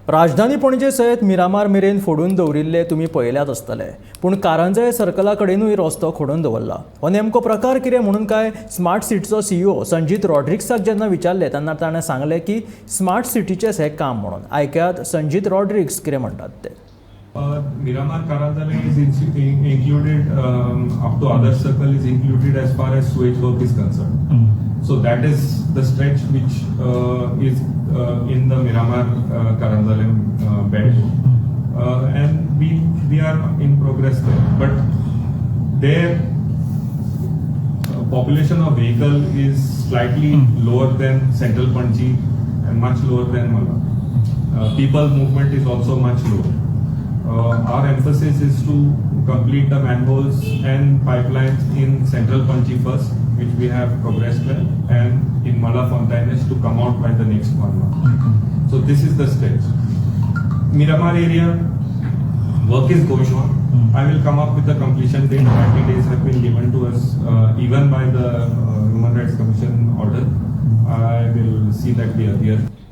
राजधानी पणजे सयत मिरामार मेरेन फोडून दवरिल्ले तुमी पळयल्यात आसतले, पूण कारंजय सर्कला कडेनूय रस्तो खोडून दवरला. हो नेमको प्रकार कितें म्हणून काय स्मार्ट सिटीचो CEO संजीत रॉड्रिक्साक जेन्ना विचारले तेन्ना ताणें सांगलें की स्मार्ट सिटीचेंच हें काम म्हणून. आयकयात संजीत रॉड्रिक्स कितें म्हणटात ते. Miramar Karanjale is included up to other circle is included as far as sewage work is concerned. So that is the stretch which is in the Miramar Karanjale belt, and we are in progress there. But their population of vehicle is slightly lower than Central Panchi and much lower than Mala. People movement is also much lower. Our emphasis is to complete the manholes and pipelines in Central Panchi first, which we have progressed well, and in Mala Fontaines to come out by the next 1 month. So this is the stage. Miramar area, work is going on. I will come up with the completion date. 90 days have been given to us, even by the Human Rights Commission order. I will see that we are here.